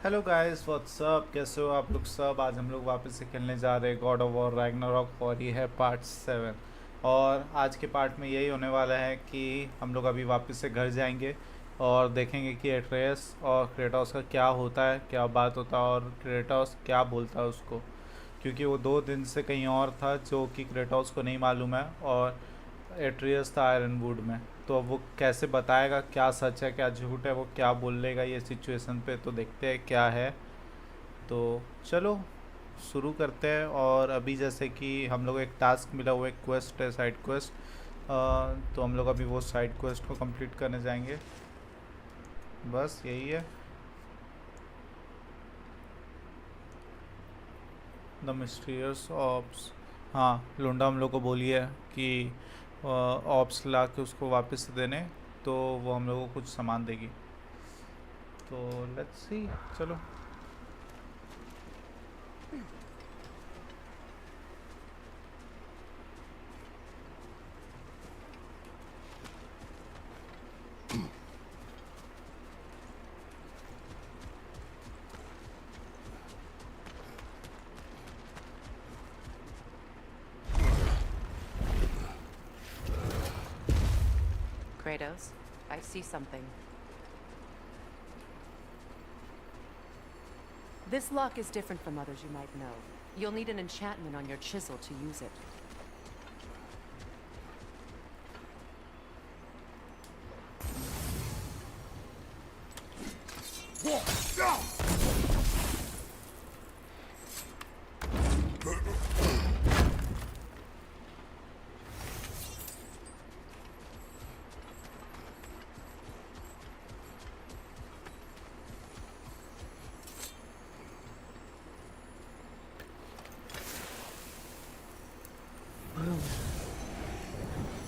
Hello guys what's up, कैसे हो आप लोग सब। आज हम लोग वापस से खेलने जा रहे हैं गॉड ऑफ वॉर रैग्नारॉक और ये है पार्ट 7। और आज के पार्ट में यही होने वाला है कि हम लोग अभी वापस से घर जाएंगे और देखेंगे कि एट्रेयस और क्रेटोस का क्या होता है, क्या बात होता है और क्रेटोस क्या बोलता है उसको, क्योंकि वो 2 दिन से कहीं और था जो कि क्रेटोस को नहीं मालूम है और एट्रियस था आयरनवुड में। तो अब वो कैसे बताएगा क्या सच है क्या झूठ है, वो क्या बोलेगा ये सिचुएशन पे, तो देखते हैं क्या है। तो चलो शुरू करते हैं। और अभी जैसे कि हम लोग एक टास्क मिला हुआ है, क्वेस्ट है, साइड क्वेस्ट। तो हम लोग अभी वो साइड क्वेस्ट को कंप्लीट करने जाएंगे, बस यही है। The mysterious ops. हाँ, लोंडा हम लोग को बोली है कि ऑप्स ला के उसको वापस देने, तो वो हम लोग को कुछ सामान देगी। तो लेट्स सी, चलो। Kratos, I see something. This lock is different from others you might know. You'll need an enchantment on your chisel to use it.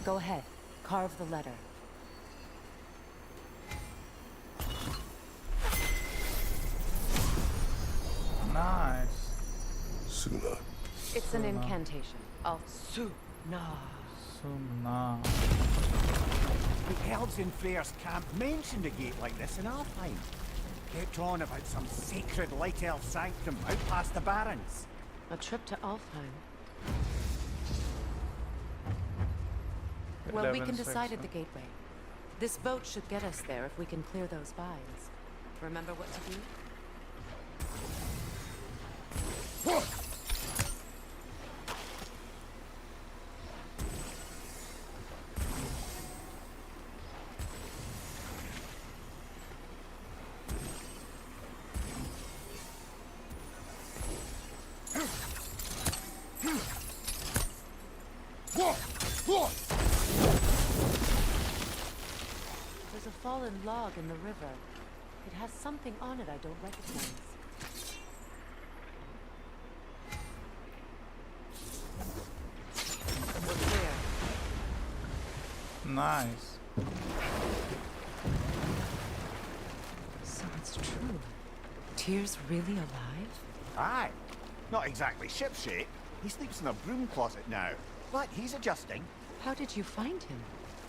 Go ahead, carve the letter. Nice. Suna. It's an incantation. Suna. सुना। The elves in Freyr's camp mentioned a gate like this in Alfheim. Kept on about some sacred light elf sanctum out past the barrens. A trip to Alfheim. Well, we can decide at the gateway. This boat should get us there if we can clear those vines. Remember what to do? There's a fallen log in the river. It has something on it I don't recognize. We're clear. Nice. So it's true. Tyr's really alive? Aye. Not exactly shipshape. He sleeps in a broom closet now. But he's adjusting. How did you find him?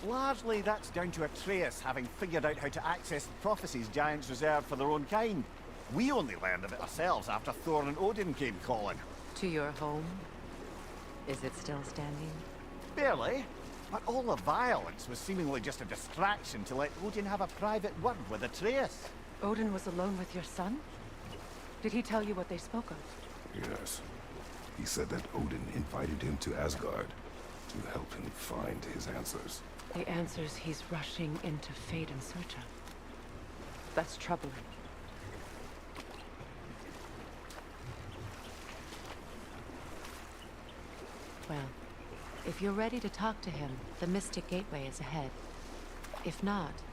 Largely that's down to Atreus having figured out how to access the prophecies giants reserved for their own kind. We only learned of it ourselves after Thor and Odin came calling. To your home? Is it still standing? Barely. But all the violence was seemingly just a distraction to let Odin have a private word with Atreus. Odin was alone with your son? Did he tell you what they spoke of? Yes. He said that Odin invited him to Asgard to help him find his answers. The answers he's rushing into fate in search of. That's troubling. Well, if you're ready to talk to him, the Mystic Gateway is ahead. If not,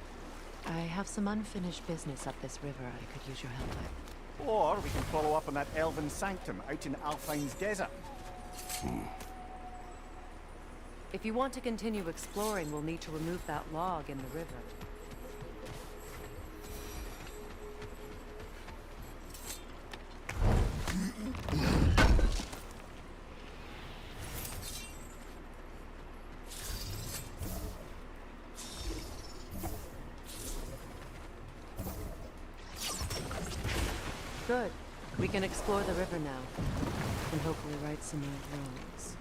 I have some unfinished business up this river I could use your help with. Or we can follow up on that elven sanctum out in Alfheim's desert. If you want to continue exploring, we'll need to remove that log in the river. Good. We can explore the river now. And hopefully right some more wrongs.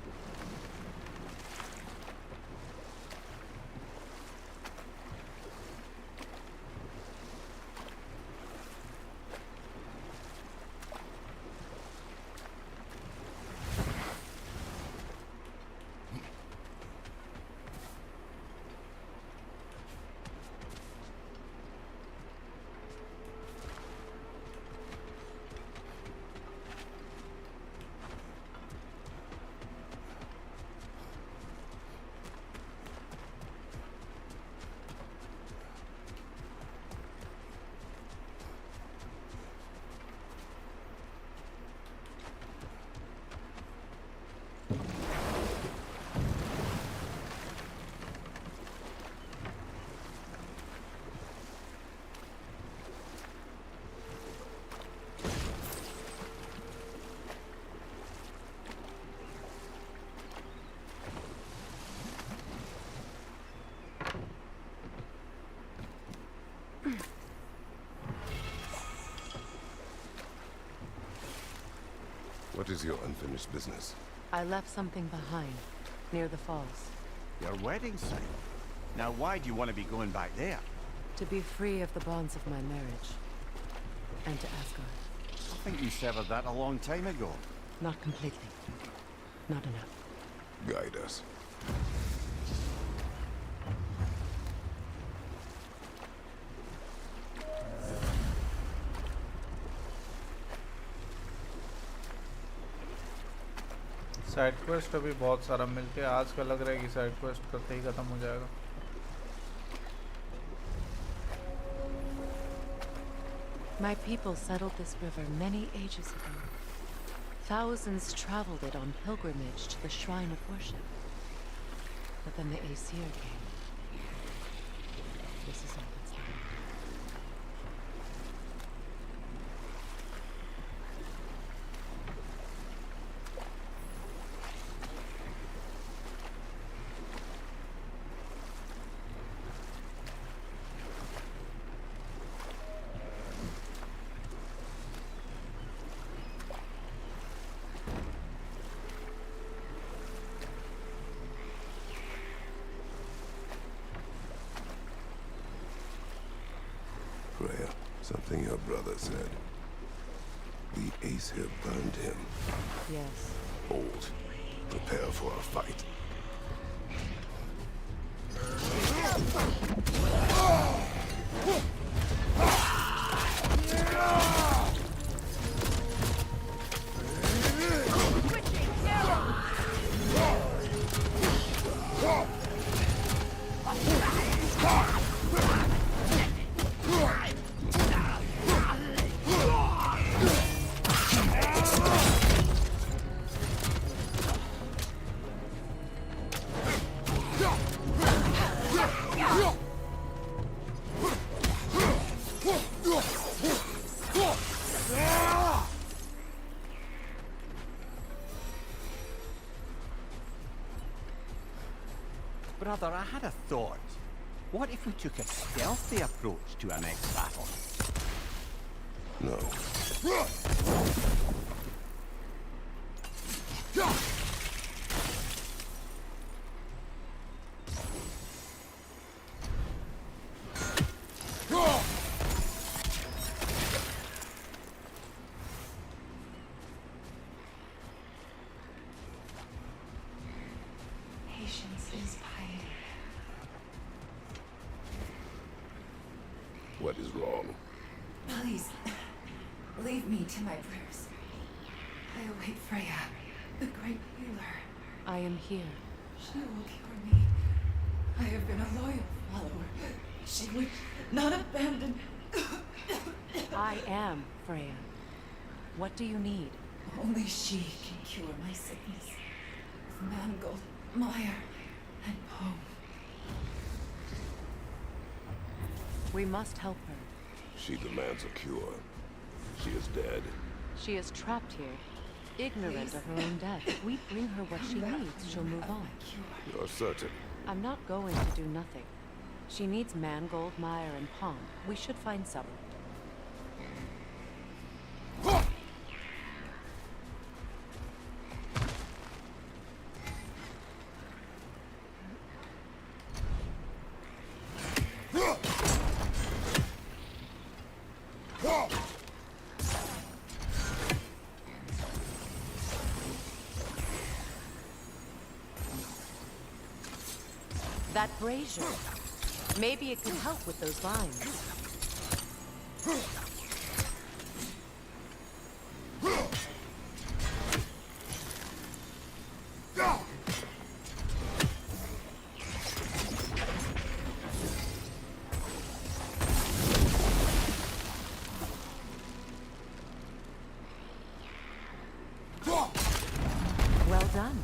What is your unfinished business? I left something behind, near the falls. Your wedding site. Now why do you want to be going back there? To be free of the bonds of my marriage. And to Asgard. I think you severed that a long time ago. Not completely. Not enough. Guide us. Side quest अभी बहुत सारा मिलके आज का लग रहा है कि साइड क्वेस्ट करते ही ख़त्म हो जाएगा. My people settled this river many ages ago. Thousands traveled it on pilgrimage to the shrine of worship. But then the Aesir came. This is all that's left. Freya, something your brother said. The Aesir burned him. Yes. Hold. Prepare for a fight. Brother, I had a thought. What if we took a stealthy approach to our next battle? No. Patience is piety. What is wrong? Please, leave me to my prayers. I await Freya, the great healer. I am here. She will cure me. I have been a loyal follower. She would not abandon. I am Freya. What do you need? Only she can cure my sickness. With Mangold, Maar, and Poe. We must help her. She demands a cure. She is dead. She is trapped here, ignorant of her own death. If we bring her what she needs, she'll move on. You're certain? I'm not going to do nothing. She needs Mangold, Mire, and Palm. We should find some. That brazier. Maybe it could help with those vines. Well done.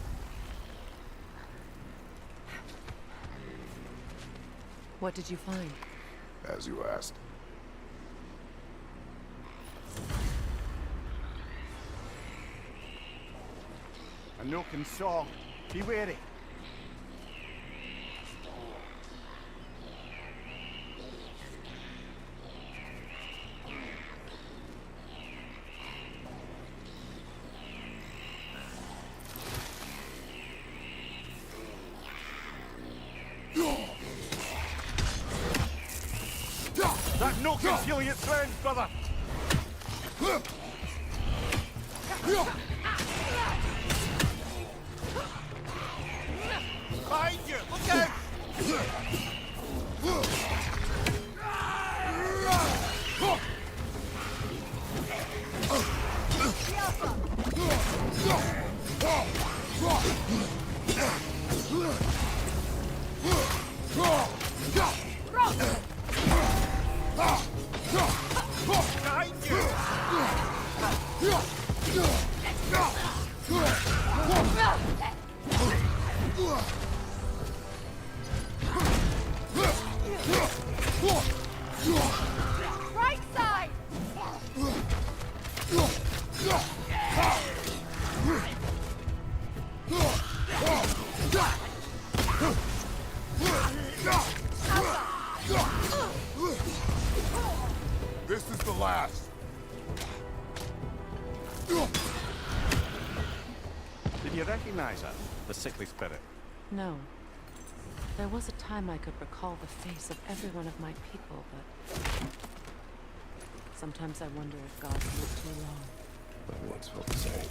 What did you find? As you asked. A nook and saw. Be wary. That nook can heal your friends, brother. Behind you! Look out! Behind you! Right side! This is the last. Did you recognize her? The sickly spirit? No. There was a time I could recall the face of every one of my people, but sometimes I wonder if God lived too long. I once felt the same.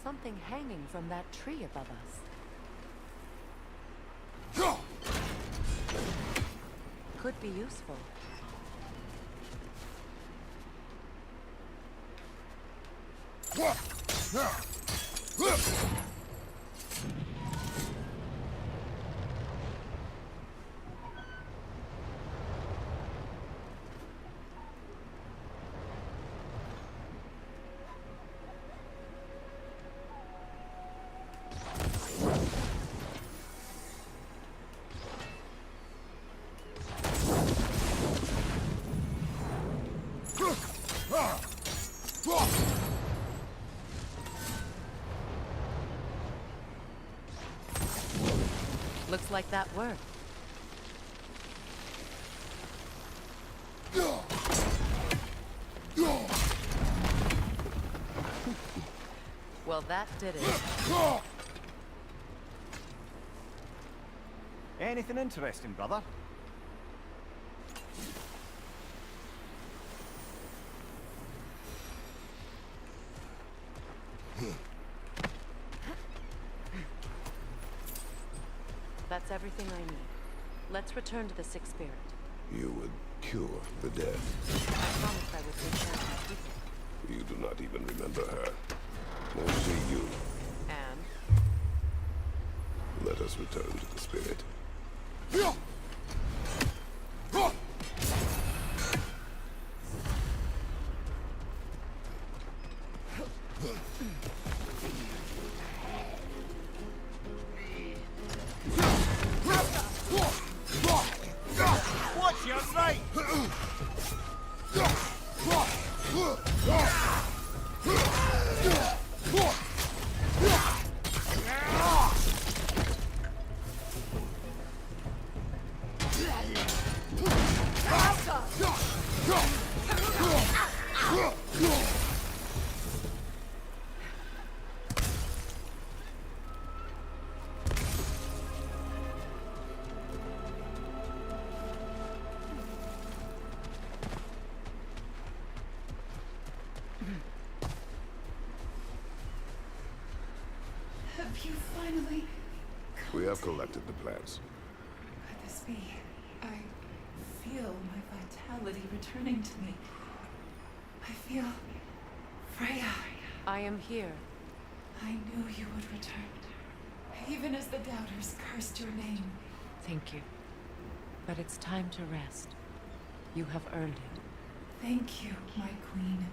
Something hanging from that tree above us. Could be useful. Looks like that worked. Well, that did it. Anything interesting, brother? That's everything I need. Let's return to the Sixth Spirit. You would cure the dead. I promised I would take care of my people. You do not even remember her. Nor she you. And? Let us return to the spirit. Watch your right! Have you finally come We have to- collected the plans. Could this be? I feel my vitality returning to me. I feel Freya. I am here. I knew you would return. Even as the doubters cursed your name. Thank you. But it's time to rest. You have earned it. Thank you, my queen.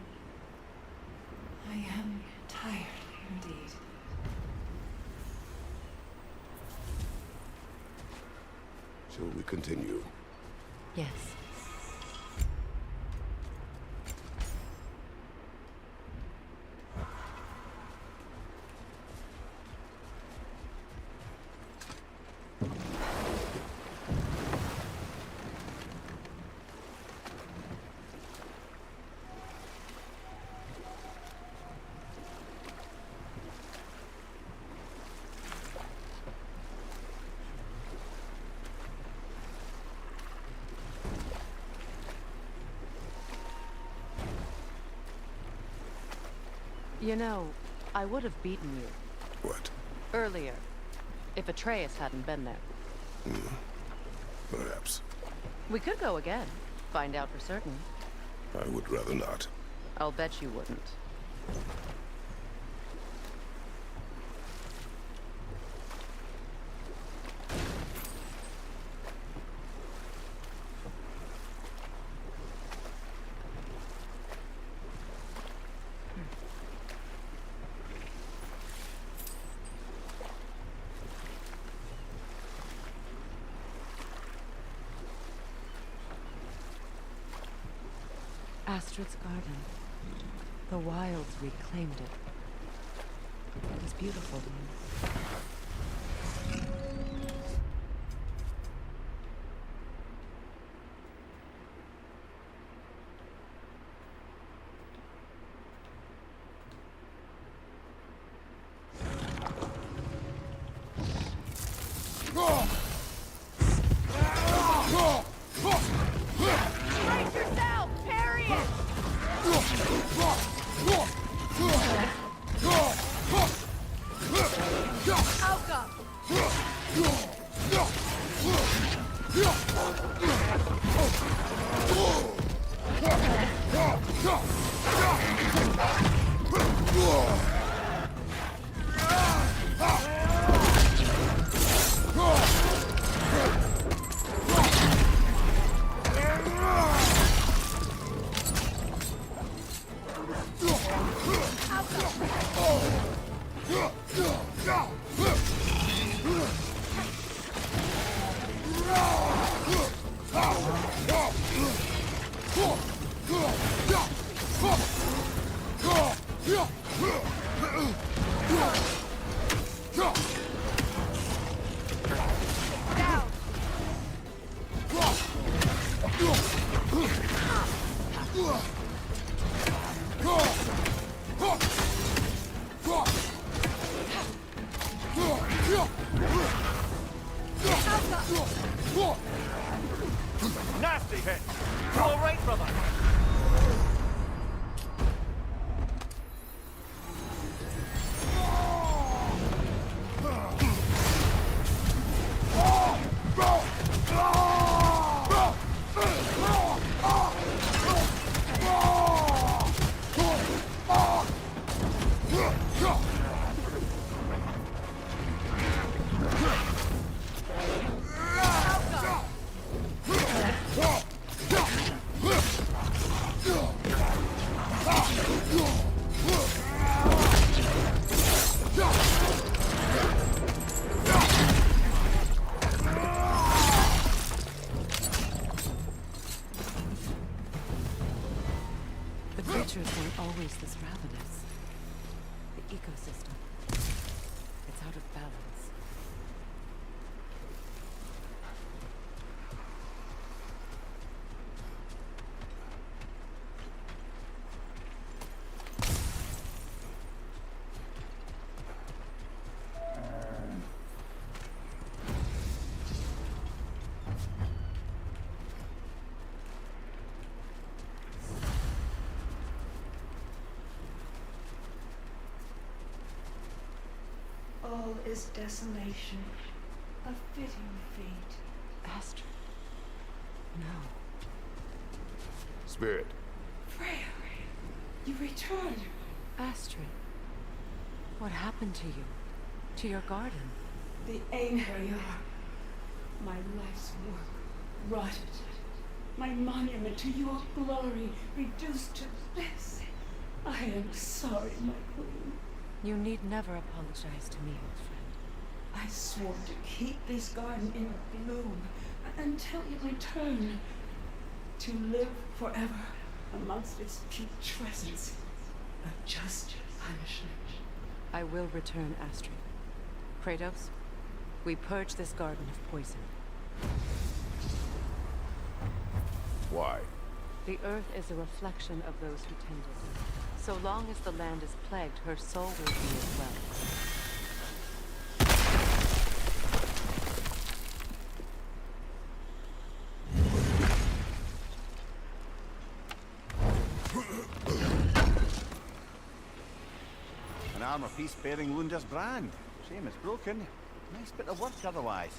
I am tired indeed. Shall we continue? Yes. You know, I would have beaten you What? earlier if Atreus hadn't been there. Perhaps. We could go again, find out for certain. I would rather not. I'll bet you wouldn't. Astrid's garden. The wilds reclaimed it. It was beautiful. Brace yourself! Parry it! Alka! Nasty hit. You all right, brother? The creatures weren't always this ravenous. The ecosystem. It's out of balance. Oh, all is desolation, a fitting fate. Astrid. No. Spirit, Freya, you returned. Astrid. What happened to you? To your garden? The anger, my life's work rotted. My monument to your glory reduced to this. I am sorry, my queen. You need never apologize to me, old friend. I swore to keep this garden in bloom until you return. To live forever amongst its putrescence. A just punishment. I will return, Astrid. Kratos, we purge this garden of poison. why? The earth is a reflection of those who tend it. So long as the land is plagued, her soul will be as well. An armor piece bearing Lunda's brand. Shame it's broken. Nice bit of work otherwise.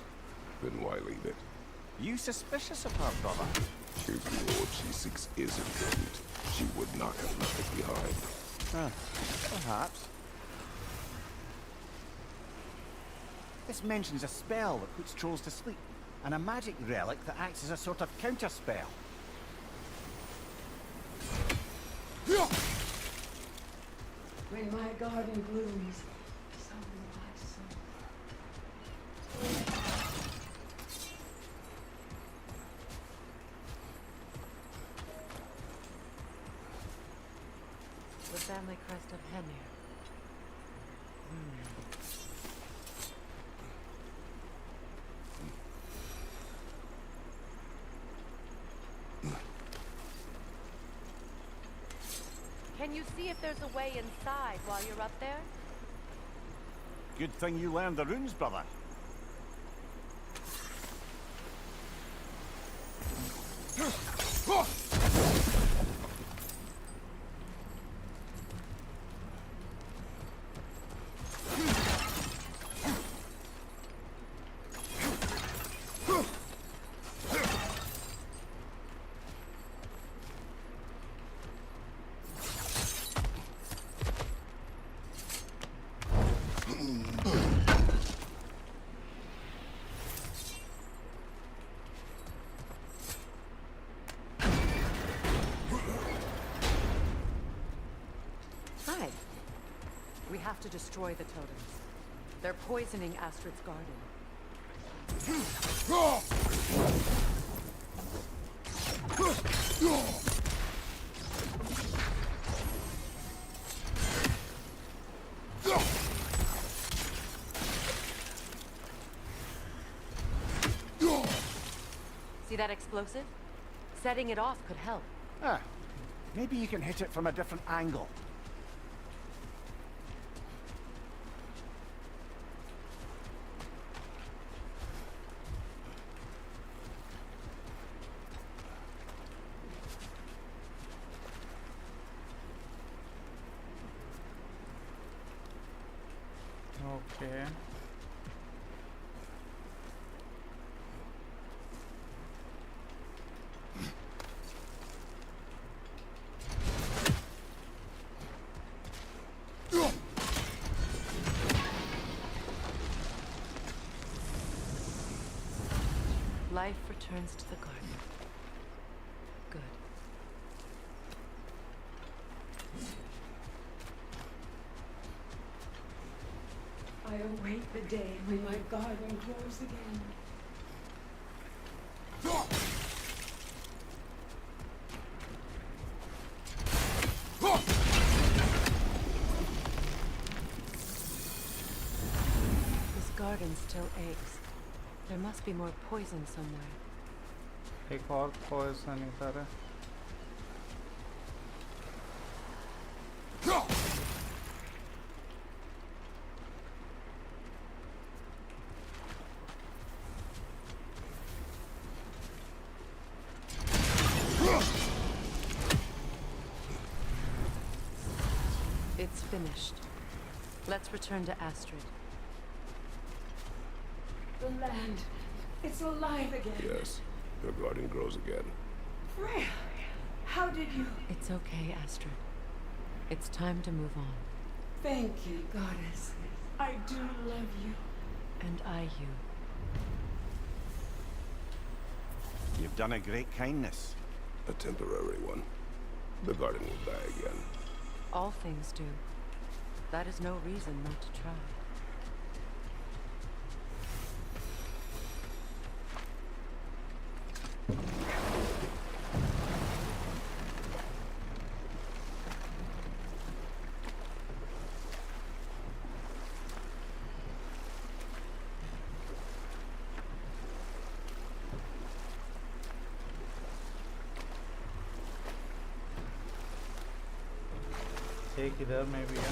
Then why leave it? You suspicious of her, brother? If the Lord she seeks is important, she would not have left it behind. Perhaps. This mentions a spell that puts trolls to sleep, and a magic relic that acts as a sort of counter-spell. When my garden blooms, so will my soul. The family crest of Hemir. Can you see if there's a way inside while you're up there? Good thing you learned the runes, brother. Hi. We have to destroy the totems. They're poisoning Astrid's garden. See that explosive? Setting it off could help. Maybe you can hit it from a different angle. Okay. Life returns to the garden. Good. I await the day when my garden grows again. This garden still aches. There must be more poison somewhere. एक और poison इधर है. It's finished. Let's return to Astrid. The land. It's alive again. Yes, your garden grows again. Freya, how did you... It's okay, Astrid. It's time to move on. Thank you, goddess. I do love you. And I you. You've done a great kindness. A temporary one. The garden will die again. All things do. That is no reason not to try. एक इधर में भी है.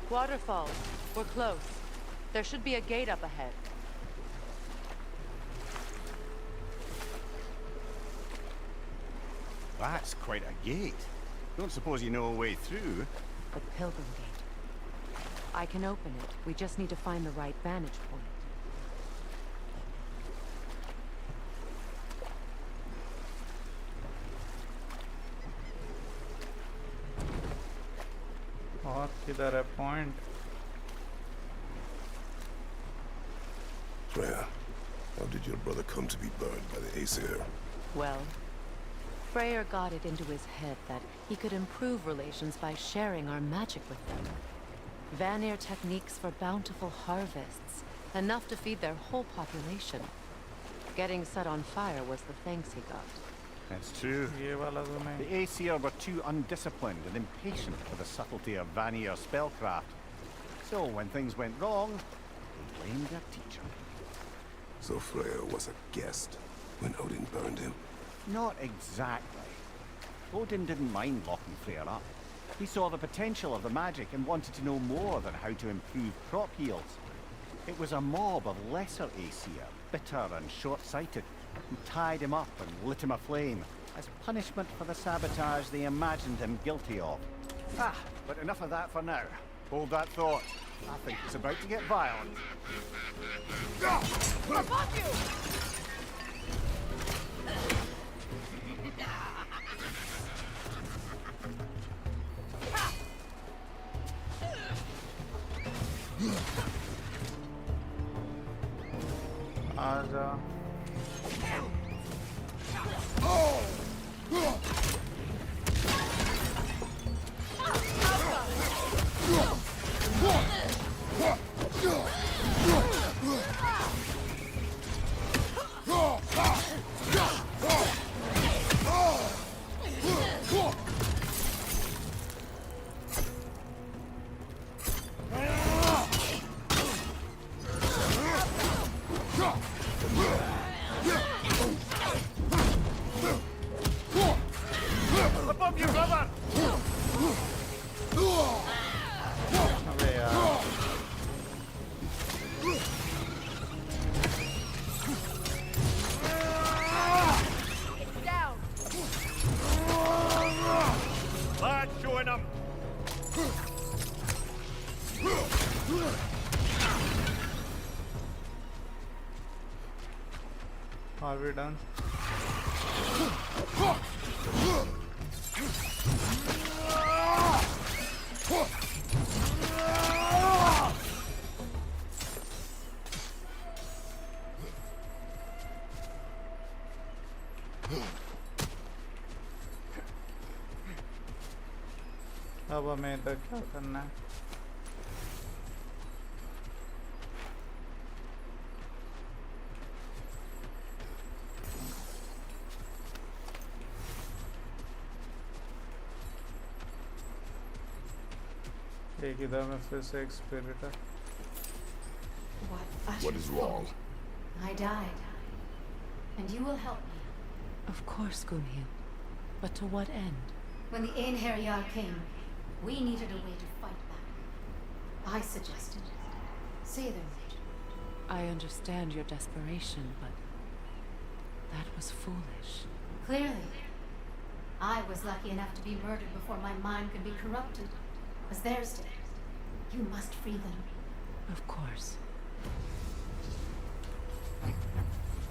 Waterfalls. We're close. There should be a gate up ahead. That's quite a gate. Don't suppose you know a way through? The Pilgrim Gate. I can open it. We just need to find the right vantage point. और किधर है point? Freya, how did your brother come to be burned by the Aesir? Well, Freyr got it into his head that he could improve relations by sharing our magic with them. Vanir techniques for bountiful harvests, enough to feed their whole population. Getting set on fire was the thanks he got. That's true. ये वाला तो नहीं. The Aesir were too undisciplined and impatient for the subtlety of Vanir spellcraft. So when things went wrong, they blamed their teacher. So Freya was a guest when Odin burned him? Not exactly. Odin didn't mind locking Freyr up. He saw the potential of the magic and wanted to know more than how to improve crop yields. It was a mob of lesser Aesir, bitter and short-sighted, who tied him up and lit him aflame as punishment for the sabotage they imagined him guilty of. Ah, but enough of that for now. Hold that thought. I think it's about to get violent. Above you! आजा. Above you, brother! अबे यार. It's down! Lad, join him! Are we done? अब हमें इधर क्या करना है? एक इधर में फिर से एक स्पिरिट है. What is wrong? I died. And you will help me. Of course, Gunhild. But to what end? When the Einherjar came, we needed a way to fight back. I suggested say their magic. I understand your desperation, but that was foolish. Clearly. I was lucky enough to be murdered before my mind could be corrupted, as theirs did. You must free them. Of course.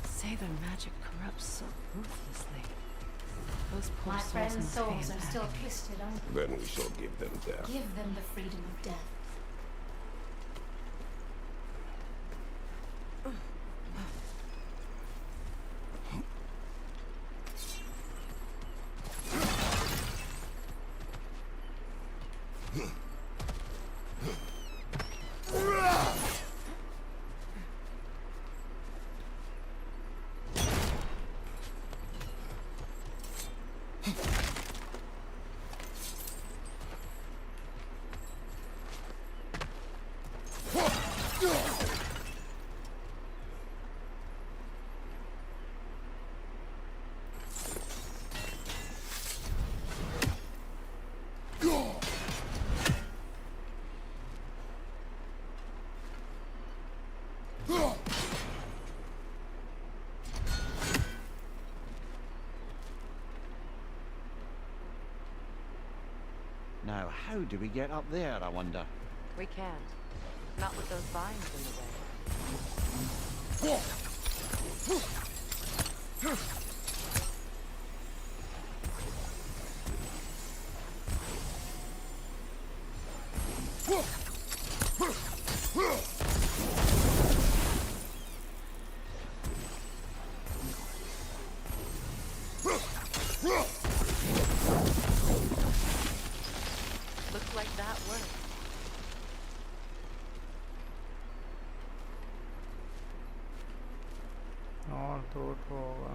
Say their magic corrupts so ruthlessly. Those poor My souls friends' must be souls in are still agony. twisted, aren't Then we shall give them they? death. Give them the freedom of death. Now, how do we get up there, I wonder? We can't. Not with those vines in the way. Looks like that worked. और तो होगा।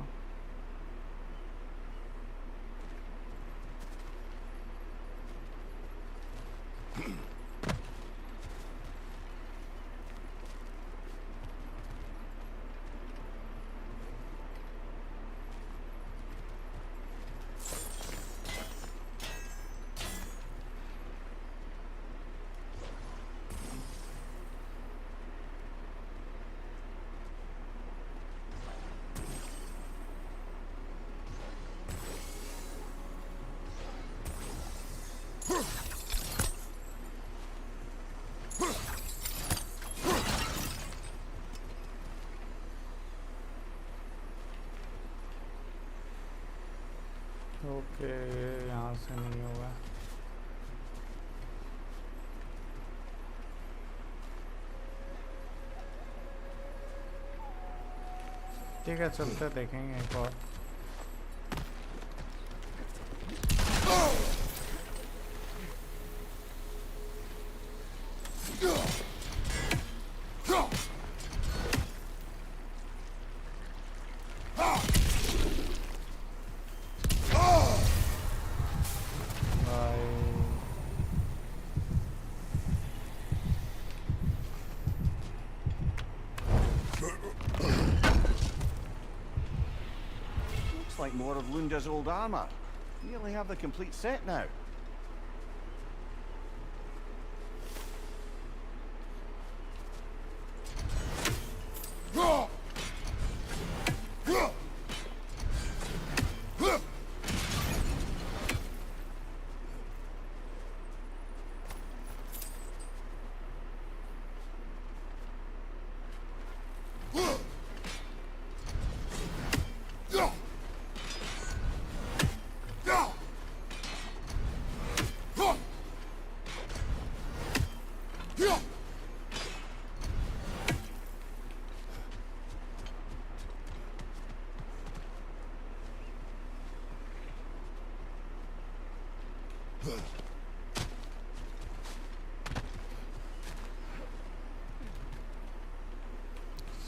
Okay यहाँ से नहीं होगा। ठीक है चलते देखेंगे एक और। Like more of Lunda's old armor. Nearly have the complete set now.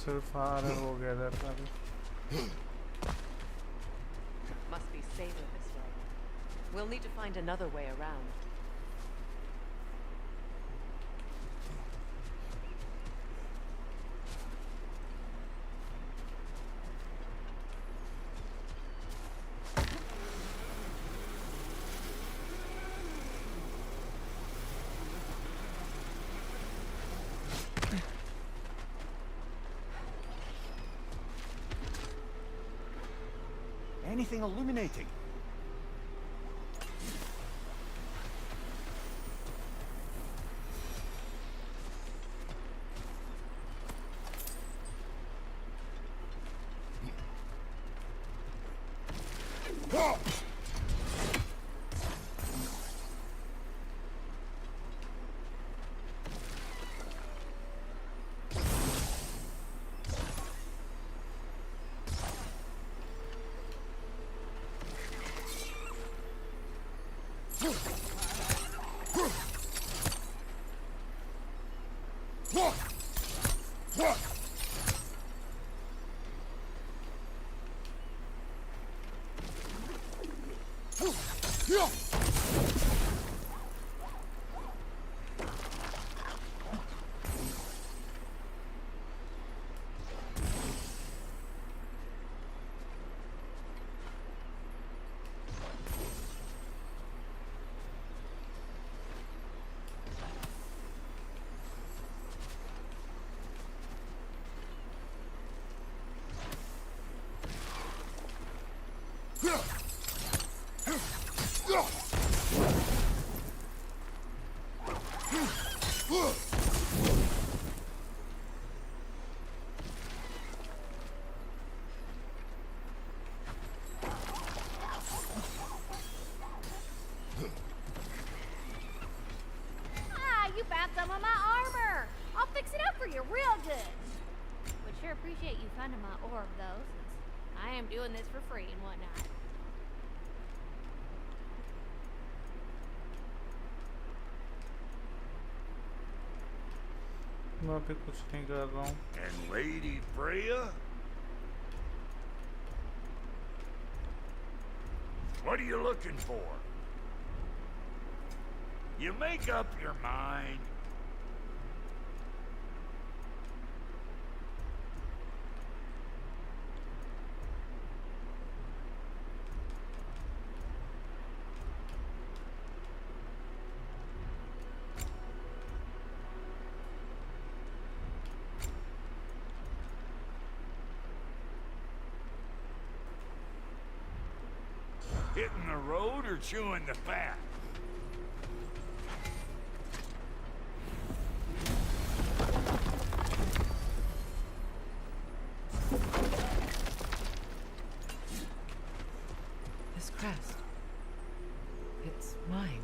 सिर्फ हार हो गया था अभी। Must be safer this way. We'll need to find another way around. anything illuminating? You found some of my armor! I'll fix it up for you real good! Would sure appreciate you finding my orb, though, since I am doing this for free and whatnot. मैं अभी कुछ नहीं कर रहा हूँ. And Lady Freya? What are you looking for? You make up your mind. Hitting the road or chewing the fat? This crest. It's mine.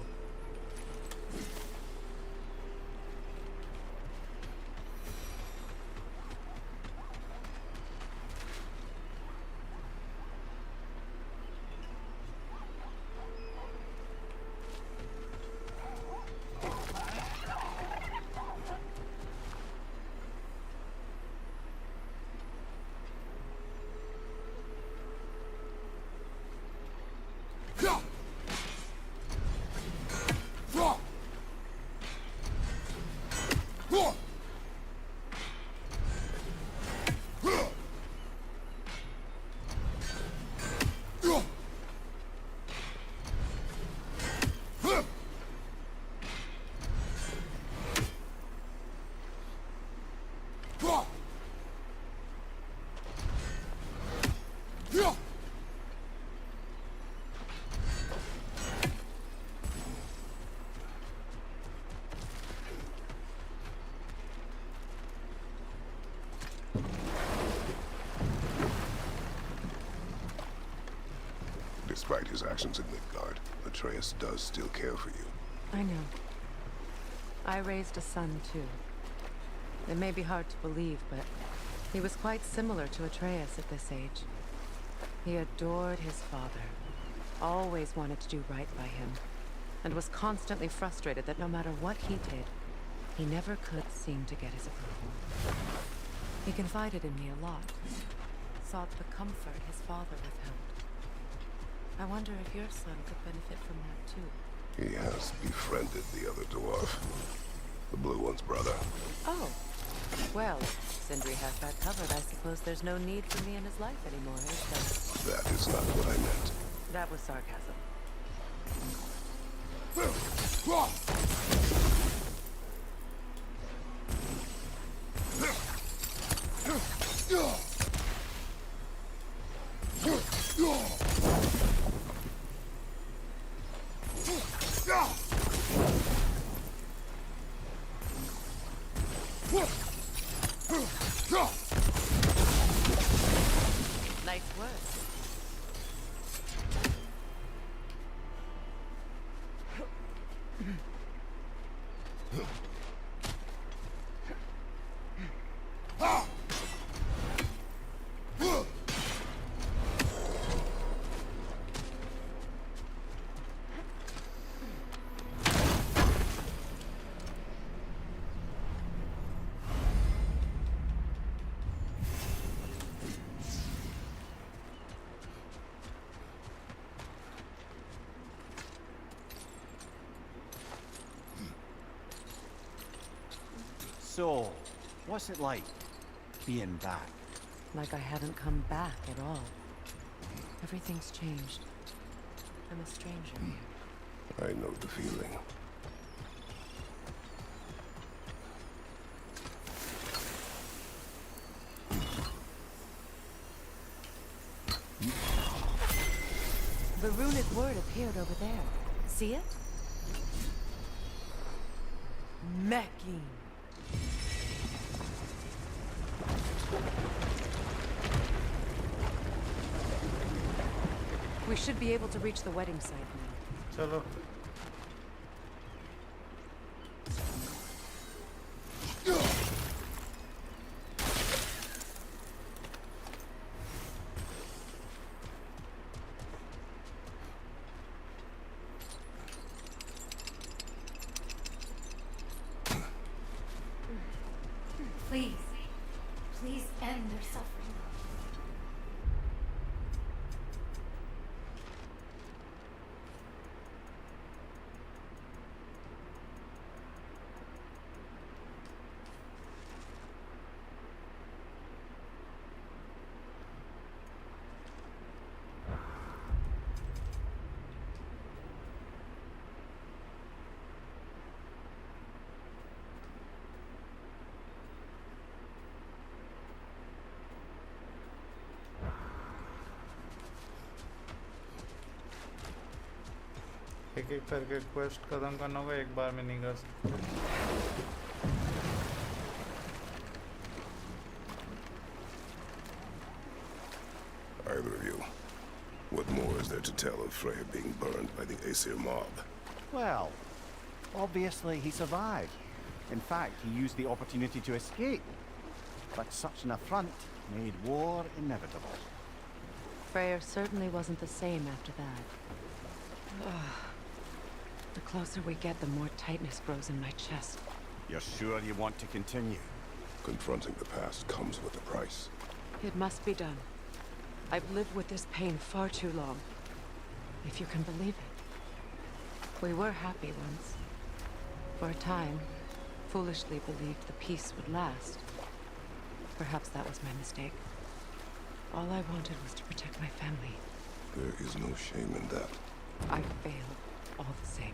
Despite his actions in Midgard, Atreus does still care for you. I know. I raised a son, too. It may be hard to believe, but he was quite similar to Atreus at this age. He adored his father, always wanted to do right by him, and was constantly frustrated that no matter what he did, he never could seem to get his approval. He confided in me a lot, sought the comfort his father withheld. I wonder if your son could benefit from that, too. He has befriended the other dwarf. The blue one's brother. Oh. Well, Sindri has that covered. I suppose there's no need for me in his life anymore, is there? That is not what I meant. That was sarcasm. So, what's it like, being back? Like I haven't come back at all. Everything's changed. I'm a stranger here. I know the feeling. The runic word appeared over there. See it? Mecking. We should be able to reach the wedding site now. चलो Please. Please end their suffering. एक एक करके quest खत्म करना होगा, एक बार में नहीं कर सकते. Either of you. What more is there to tell of Freya being burned by the Aesir mob? Well, obviously he survived. In fact, he used the opportunity to escape. But such an affront made war inevitable. Freyr certainly wasn't the same after that. The closer we get, the more tightness grows in my chest. You're sure you want to continue? Confronting the past comes with a price. It must be done. I've lived with this pain far too long. If you can believe it. We were happy once. For a time, foolishly believed the peace would last. Perhaps that was my mistake. All I wanted was to protect my family. There is no shame in that. I failed, all the same.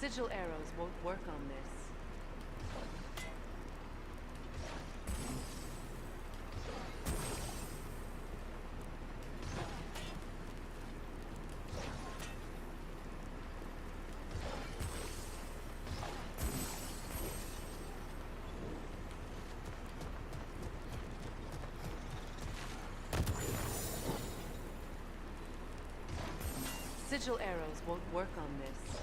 Sigil arrows won't work on this. Sigil arrows won't work on this.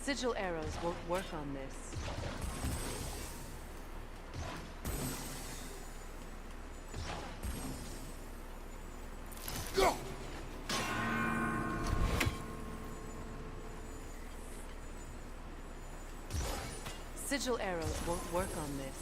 Sigil arrows won't work on this. Sigil arrows won't work on this.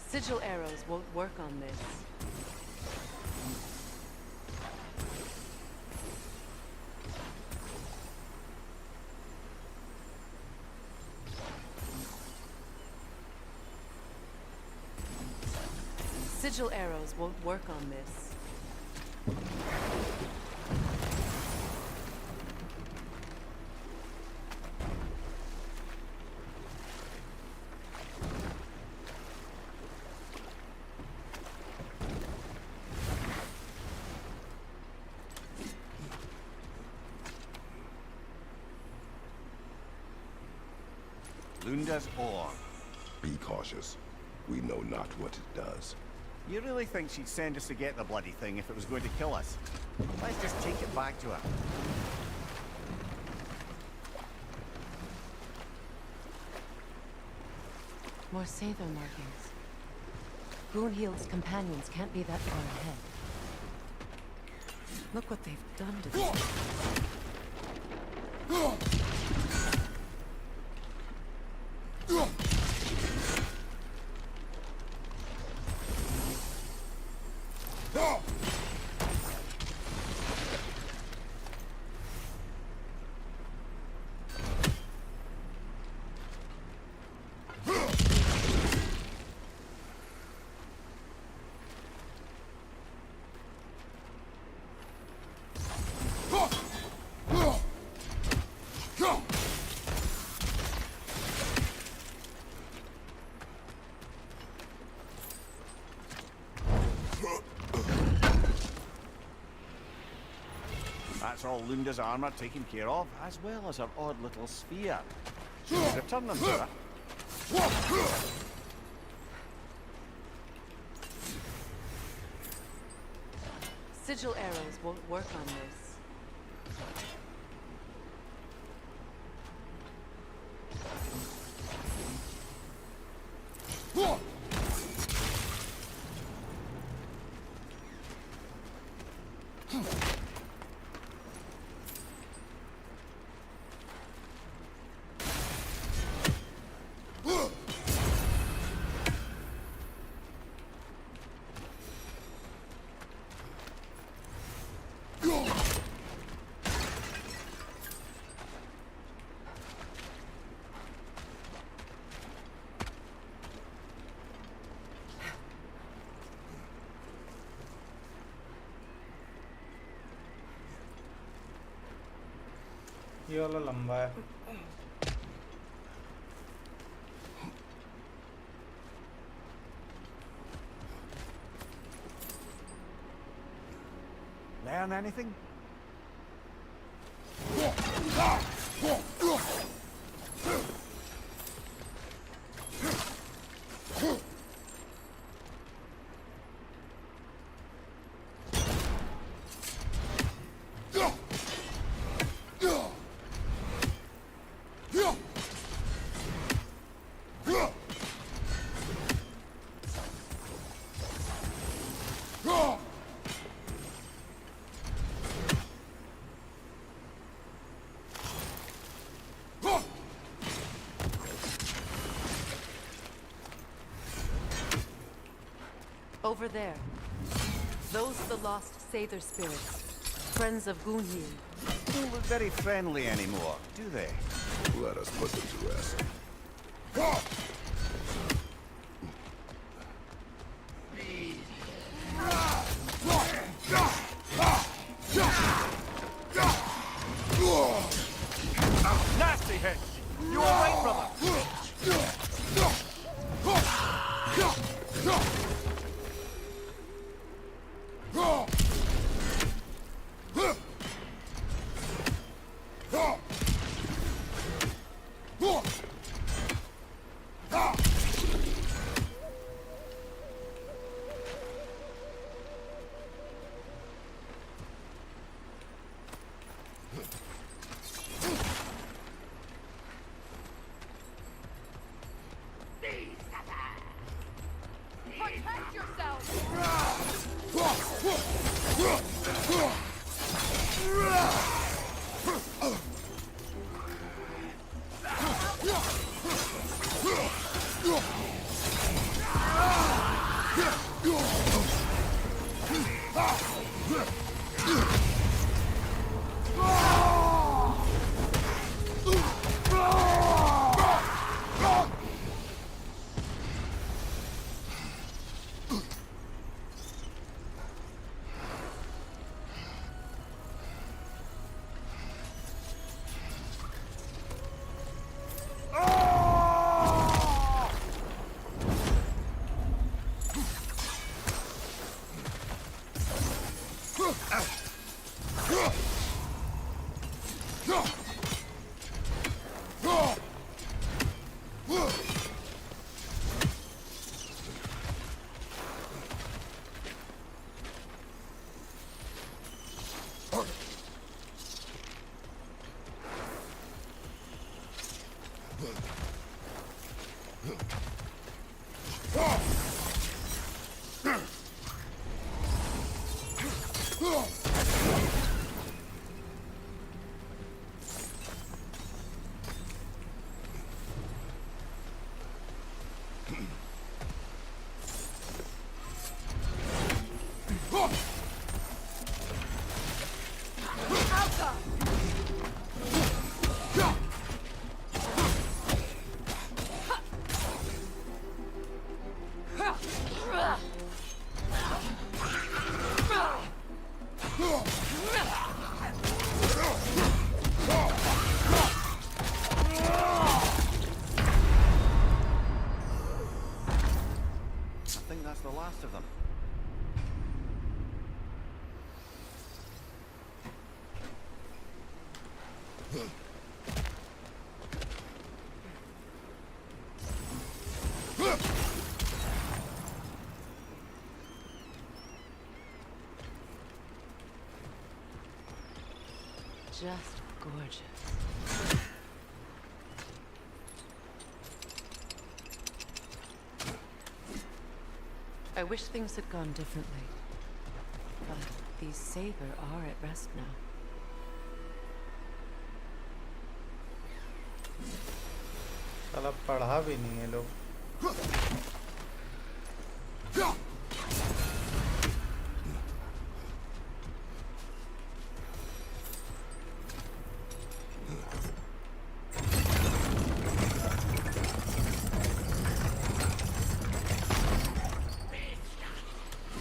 Sigil arrows won't work on this. Sigil arrows won't work on this. Lunda's ore. Be cautious. We know not what it does. You really think she'd send us to get the bloody thing if it was going to kill us? Let's just take it back to her. More Sather markings. Gunhild's companions can't be that far ahead. Look what they've done to this. That's all Lunda's armor taken care of, as well as her odd little sphere. Should we return them to her? Sigil arrows won't work on this. ये वाला लंबा है. Learn anything? Over there. Those are the lost Sather spirits. Friends of Gunhild. Don't look very friendly anymore, do they? Let us put them to rest. Nasty hit! You all right, brother? last of them. Just gorgeous. I wish things had gone differently. But these Saber are at rest now. साला पढ़ा भी नहीं है लोग.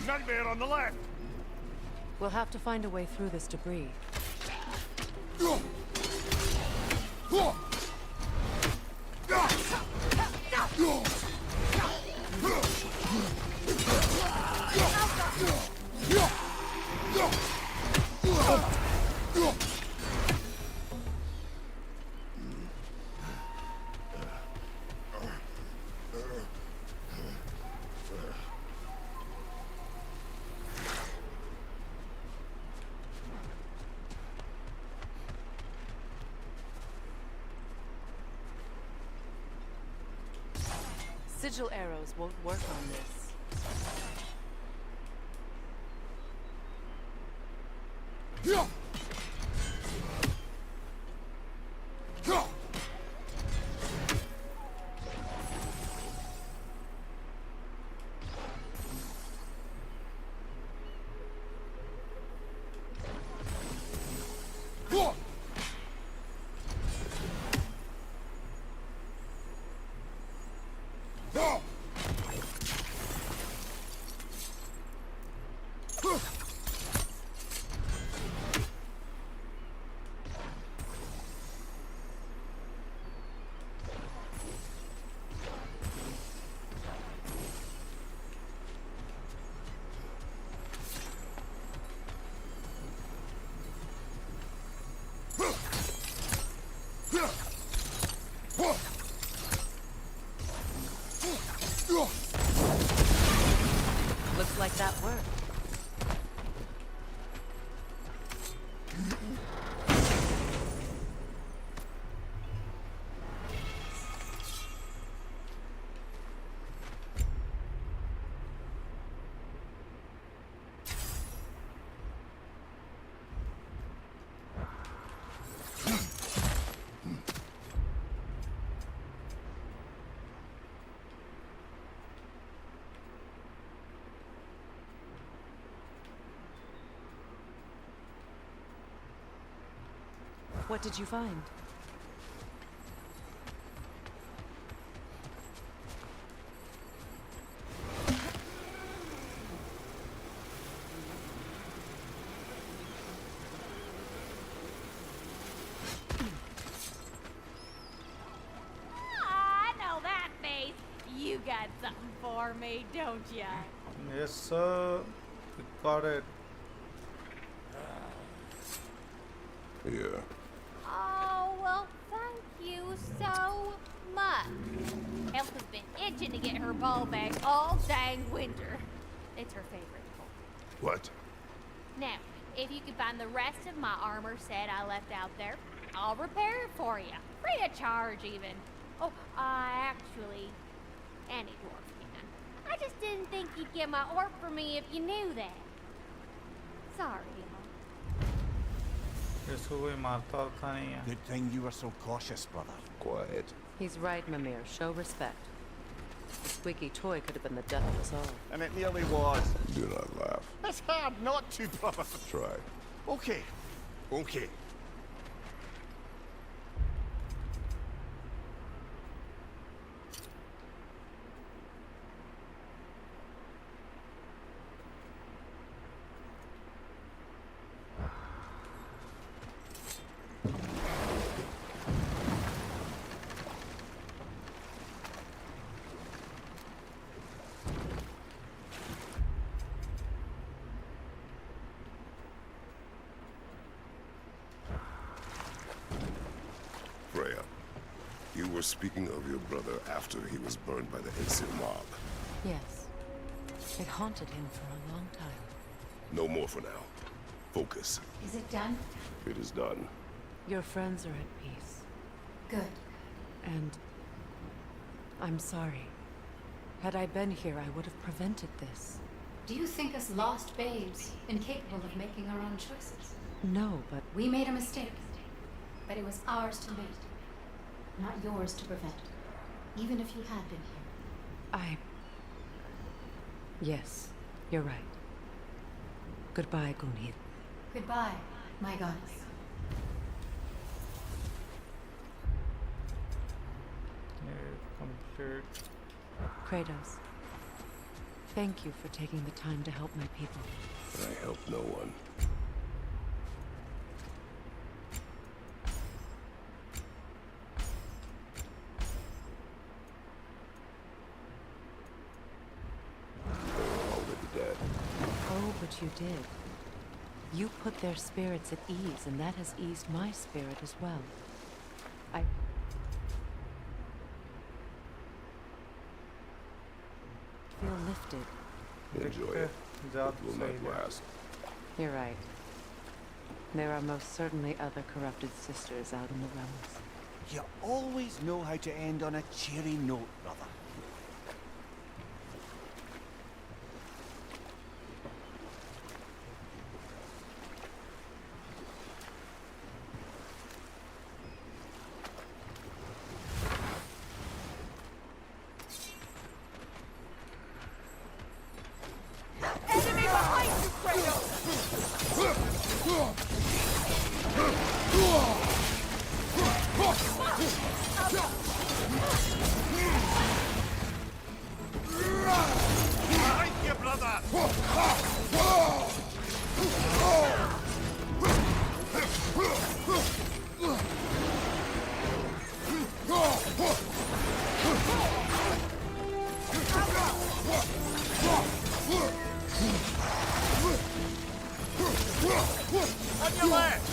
Nightmare on the left. We'll have to find a way through this debris. Sigil arrows won't work on this. What did you find? I know that face. You got something for me, don't ya? Yes, sir. We got it. Yeah. Oh, well, thank you so much. Elf has been itching to get her ball back all dang winter. It's her favorite toy. What? Now, if you can find the rest of my armor set I left out there, I'll repair it for you. Free of charge, even. Oh, actually, any dwarf can. I just didn't think you'd get my orc for me if you knew that. Sorry, y'all. इसको कोई मारता था नहीं है. Good thing you were so cautious, brother. Quiet. He's right, Mimir. Show respect. The squeaky toy could have been the death of us all. And it nearly was. Do not laugh. It's hard not to, brother. Try. Okay. Okay. Freya, you were speaking of your brother after he was burned by the Aesir mob. Yes. It haunted him for a long time. No more for now. Focus. Is it done? It is done. Your friends are at peace. Good. And I'm sorry. Had I been here, I would have prevented this. Do you think us lost babes, incapable of making our own choices? No, but We made a mistake, but it was ours to make, not yours to prevent, even if you had been here. Yes, you're right. Goodbye, Gunhild. Goodbye, my goddess. Complete. Kratos, thank you for taking the time to help my people. I help no one. They were already dead. Oh, but you did. You put their spirits at ease, and that has eased my spirit as well. I feel lifted. Enjoy it. जा It will सही not है. last. You're right. There are most certainly other corrupted sisters out in the realms. You always know how to end on a cheery note, brother. Enemy behind you, Kratos! Behind you, brother! On your left!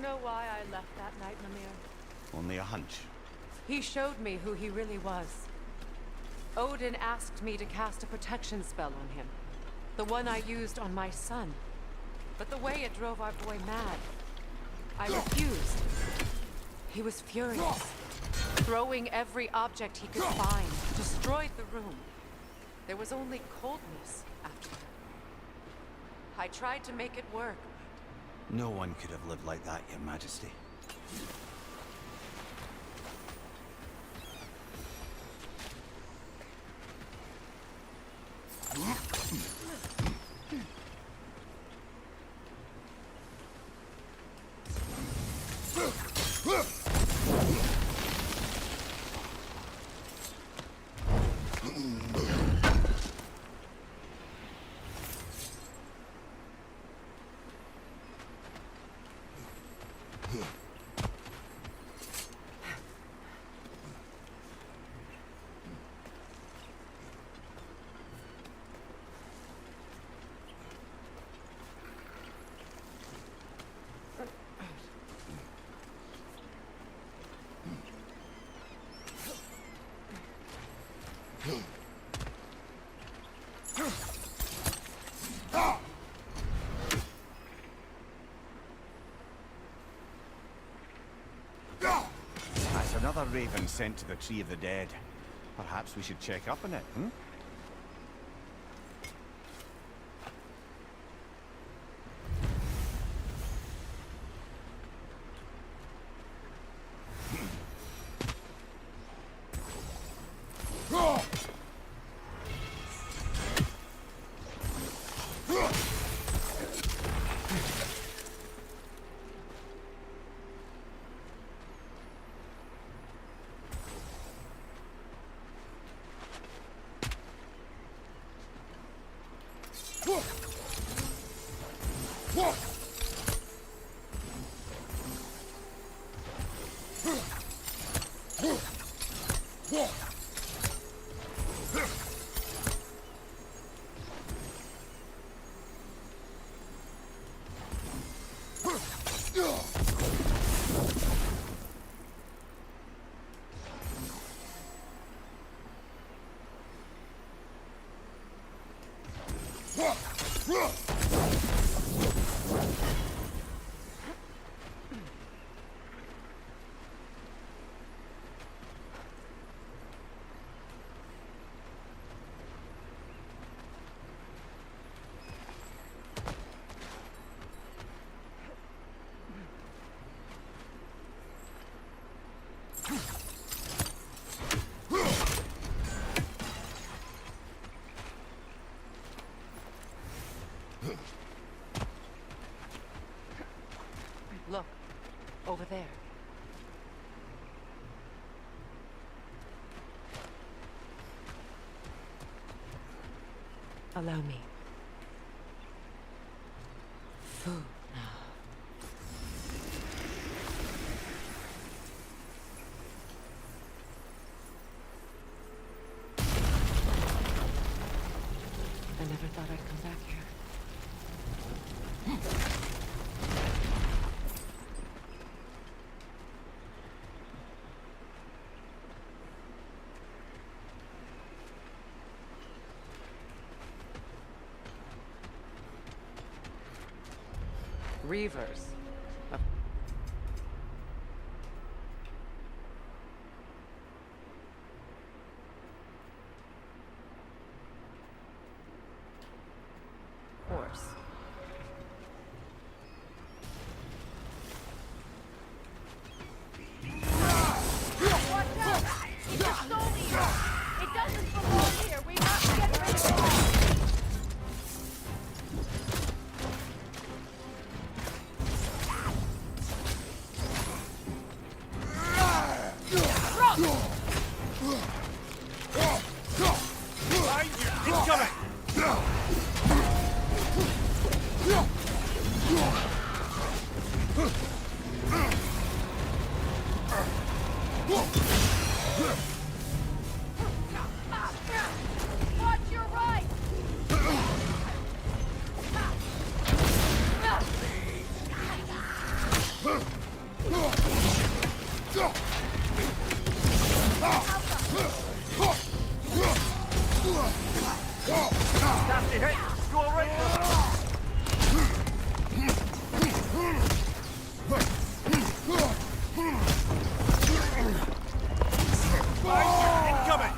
know why I left that night, Mimir? Only a hunch. He showed me who he really was. Odin asked me to cast a protection spell on him. The one I used on my son. But the way it drove our boy mad, I refused. He was furious, throwing every object he could find, destroyed the room. There was only coldness after that. I tried to make it work. No one could have lived like that, Your Majesty. That's another raven sent to the Tree of the Dead. Perhaps we should check up on it, hmm? Look, over there. Allow me. Food now. I never thought I'd come back here. Reavers. Of course. Watch out! It's a soldier! It doesn't belong here! We must get rid of it! Watch your right! Nasty hit! You alright, brother? Incoming!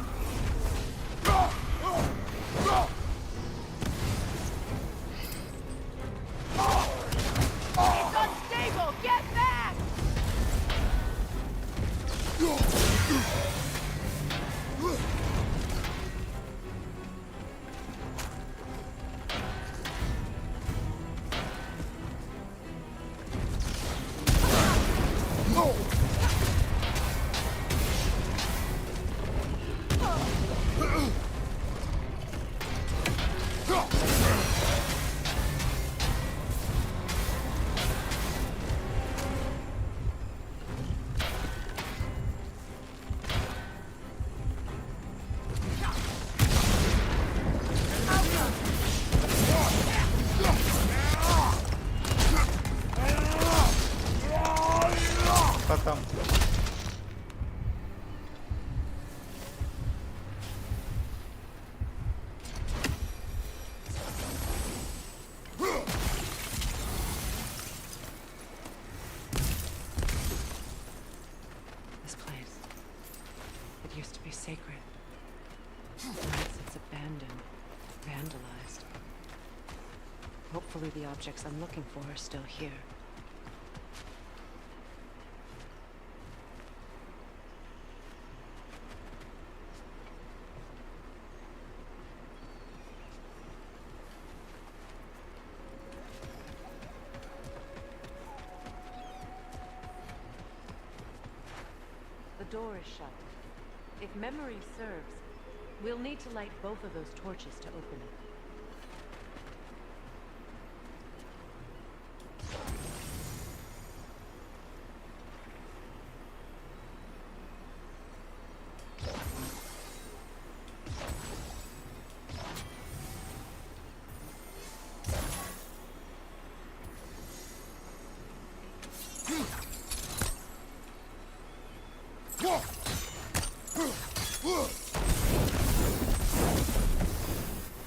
It's unstable! Get back! खत्म। This place. It used to be sacred. Now it's abandoned, vandalized. Hopefully the objects I'm looking for are still here. The door is shut. If memory serves, we'll need to light both of those torches to open it.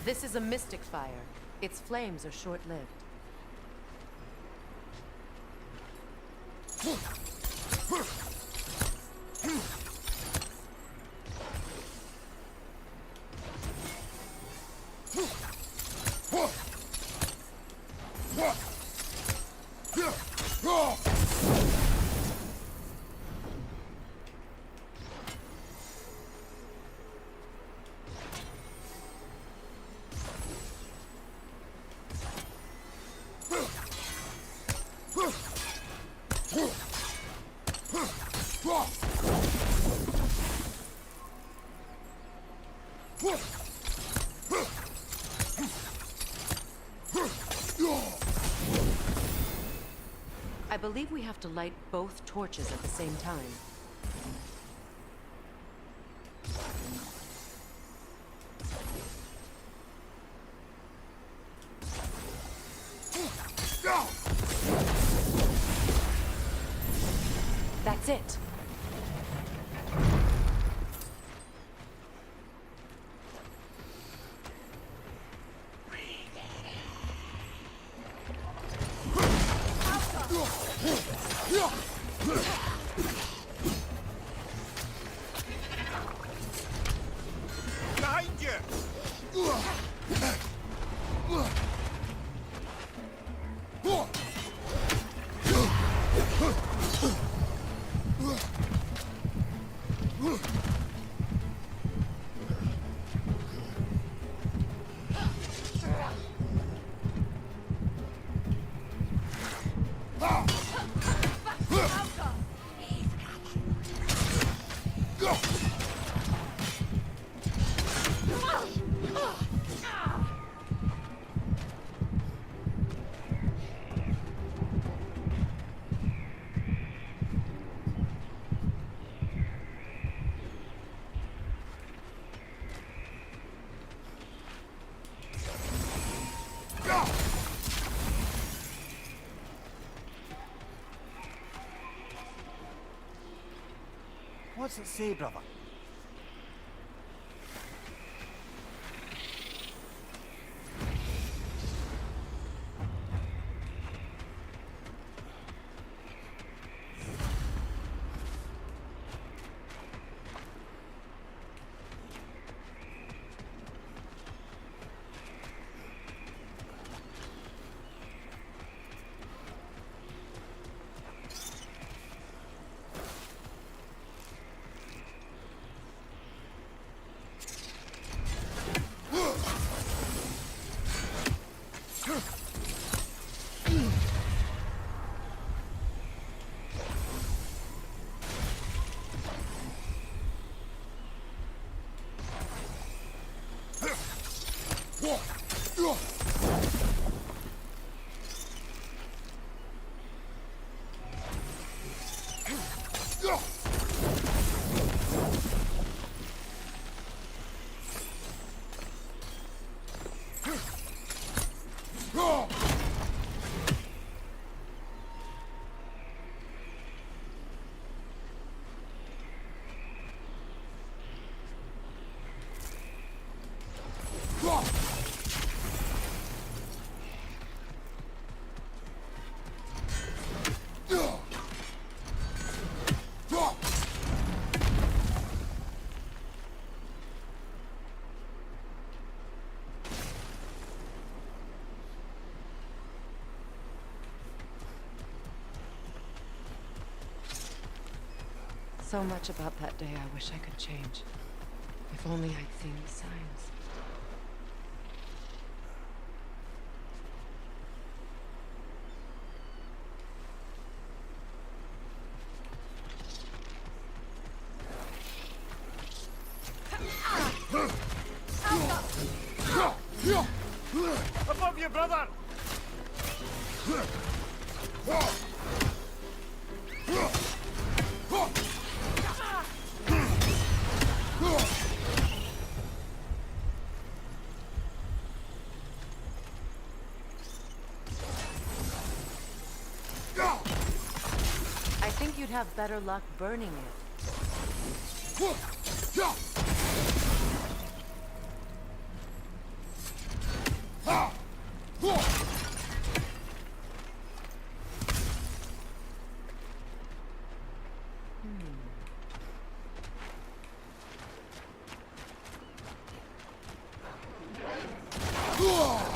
This is a mystic fire. Its flames are short-lived. I believe we have to light both torches at the same time. That's it. Behind you! What's it say, brother? So much about that day I wish I could change. If only I'd seen the signs. Above you, brother! I think you'd have better luck burning it.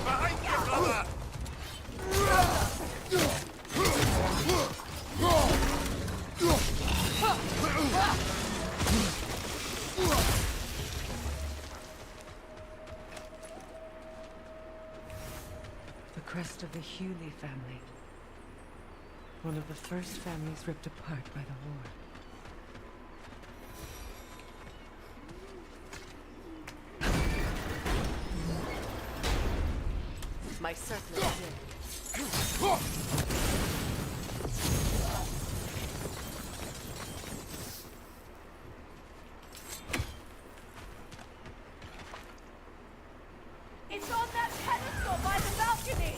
Behind you, brother! The crest of the Hewley family. One of the first families ripped apart by the war. My circlet did. It's on that pedestal by the balcony!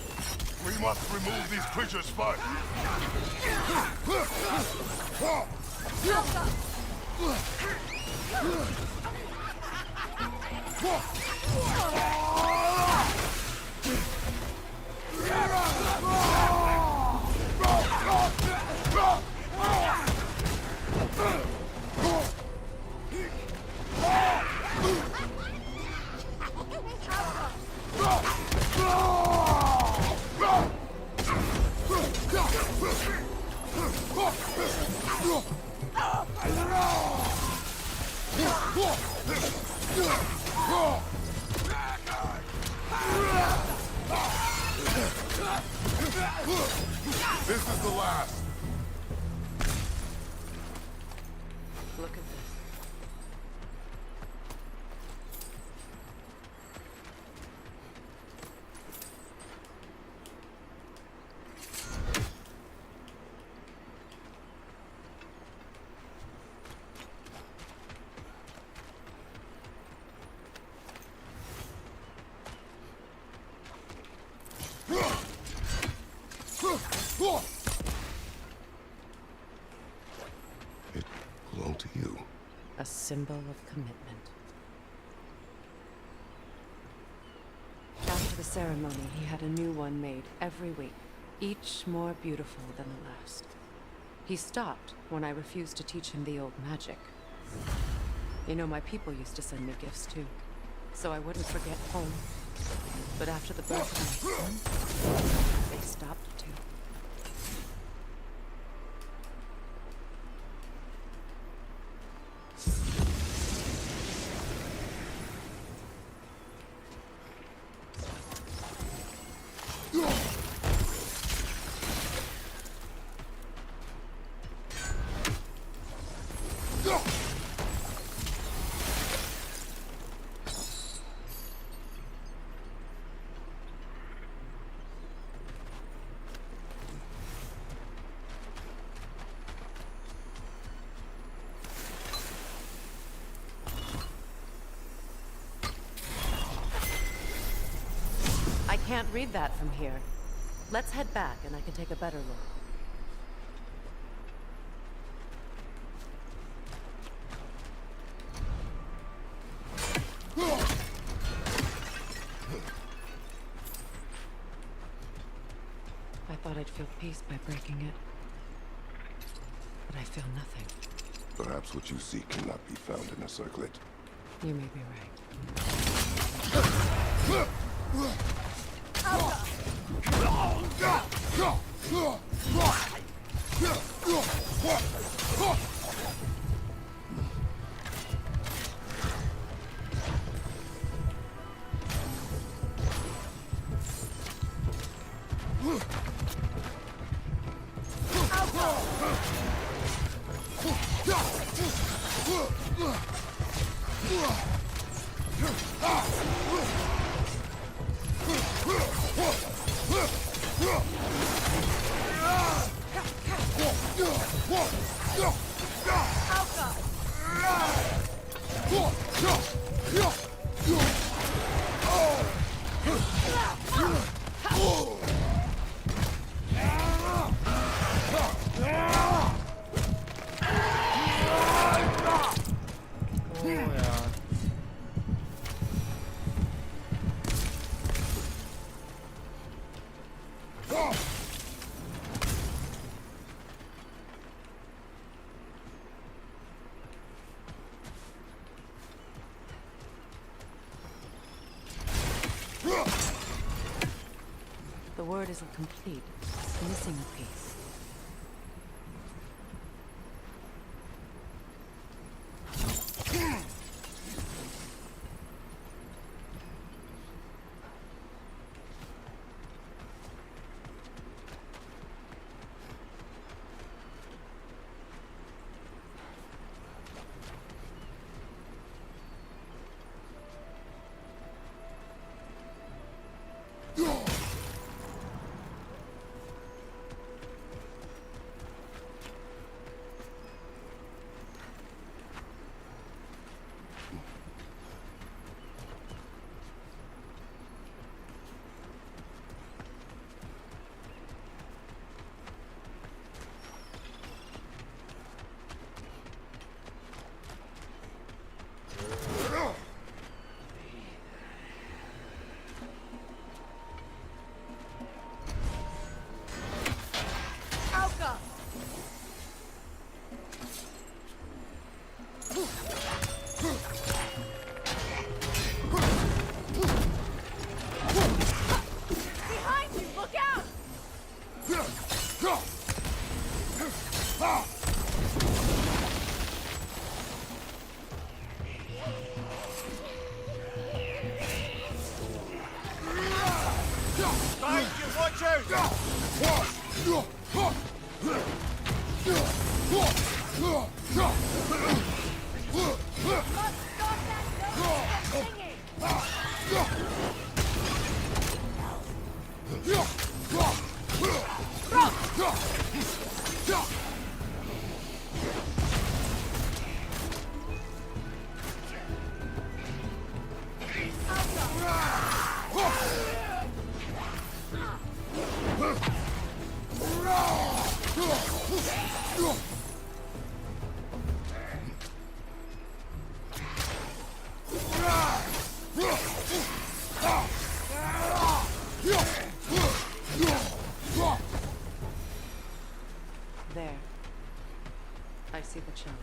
We must remove these creatures first. This is the last. Look at this. It belonged to you. A symbol of commitment. After the ceremony, he had a new one made every week, each more beautiful than the last. He stopped when I refused to teach him the old magic. You know, my people used to send me gifts too, so I wouldn't forget home. But after the birth of my son, they stopped too. I can't read that from here. Let's head back and I can take a better look. I thought I'd feel peace by breaking it. But I feel nothing. Perhaps what you seek cannot be found in a circlet. You may be right. The word isn't complete. It's missing a piece. There. I see the chalice.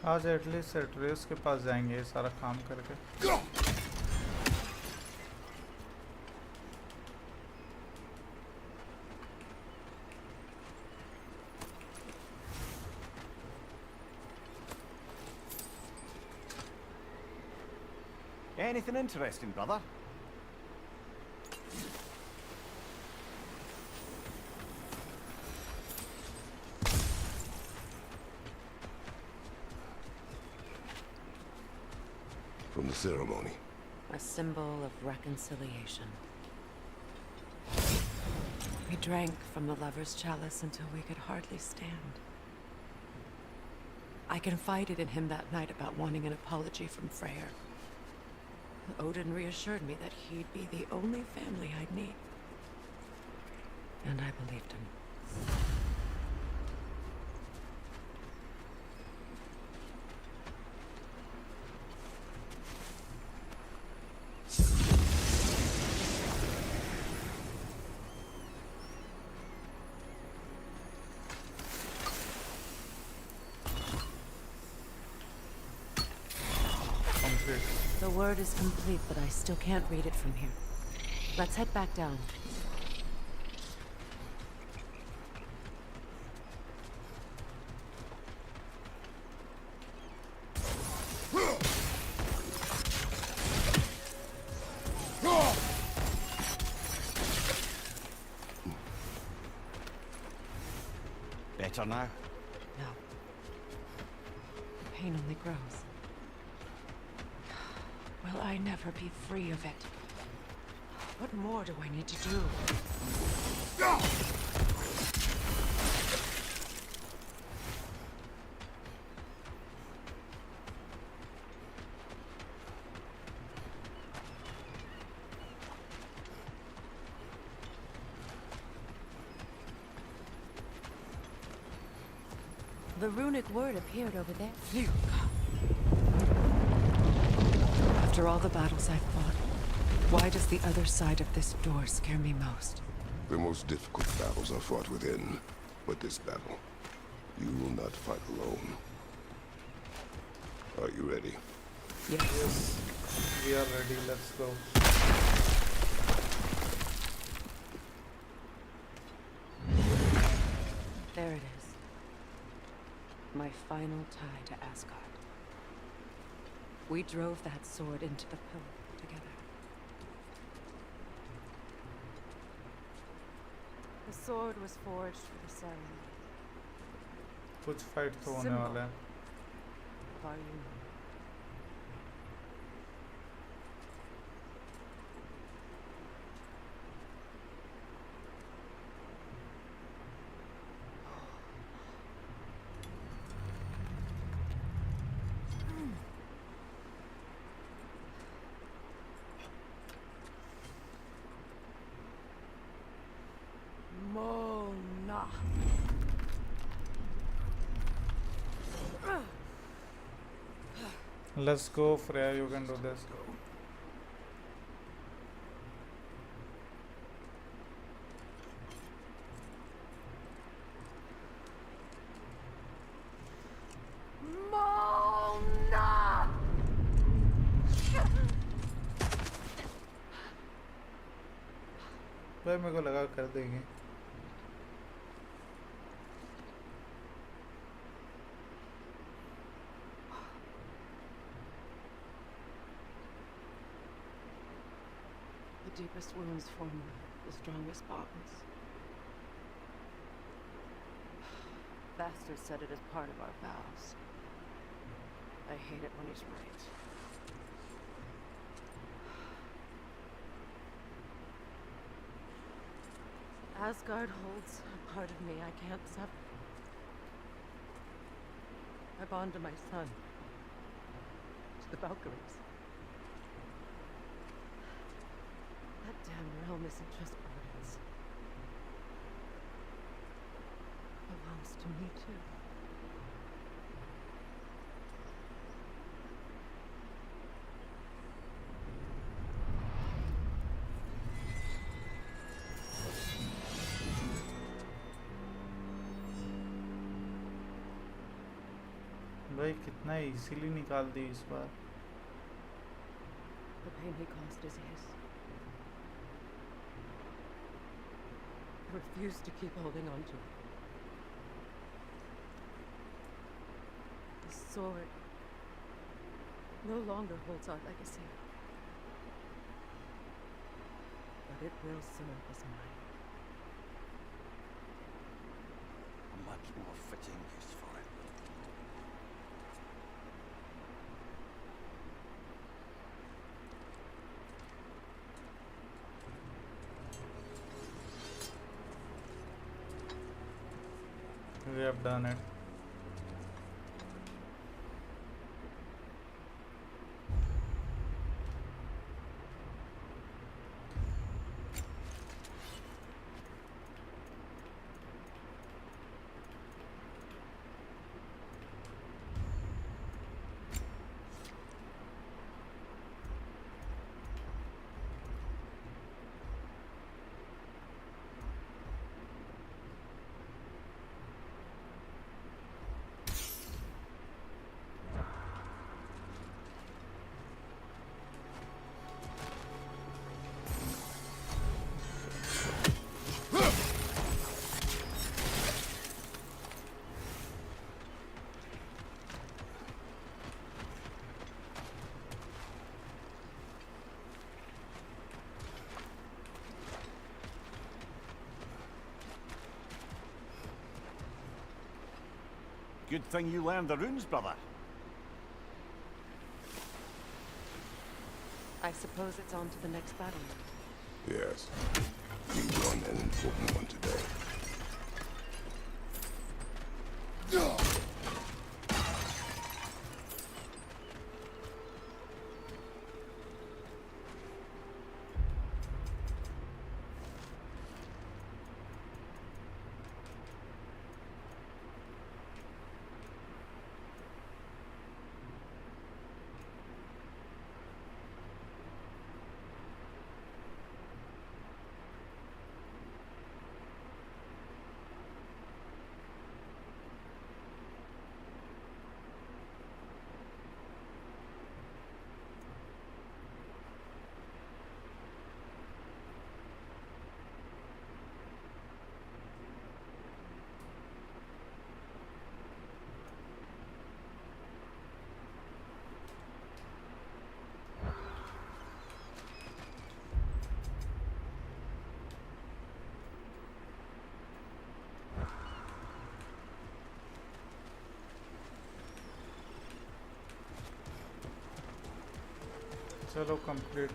आज at least Atreus के पास जाएंगे ये सारा काम करके। Anything interesting, brother? From the ceremony. A symbol of reconciliation. We drank from the lover's chalice until we could hardly stand. I confided in him that night about wanting an apology from Freyr. Odin reassured me that he'd be the only family I'd need. And I believed him. secret. The word is complete, but I still can't read it from here. Let's head back down. Better now? No. The pain only grows. Will I never be free of it? What more do I need to do? The runic word appeared over there. Phew. After all the battles I've fought, why does the other side of this door scare me most? The most difficult battles are fought within, but this battle, you will not fight alone. Are you ready? Yes. Yes, we are ready. Let's go. There it is. My final tie to Asgard. We drove that sword into the pillar together. The sword was forged for the ceremony कुछ fight तो होने Symbol. वाला है. of our union. Mona. Let's go, Freya. You can do this. Mona. भाई मेरे को लगा कर देंगे. The deepest wounds form the strongest bonds. Bastard said it as part of our vows. I hate it when he's right. Asgard holds a part of me I can't sever. I bond to my son, to the Valkyries. That damn realm isn't just Odin's. It belongs to me too. भाई कितना easily निकाल दी इस बार. The pain he caused is his. I refuse to keep holding on to it. The sword no longer holds our legacy. But it will serve as mine. A much more fitting use for it. We have done it. Good thing you learned the runes, brother. I suppose it's on to the next battle. Yes. We won an important one today. चलो complete.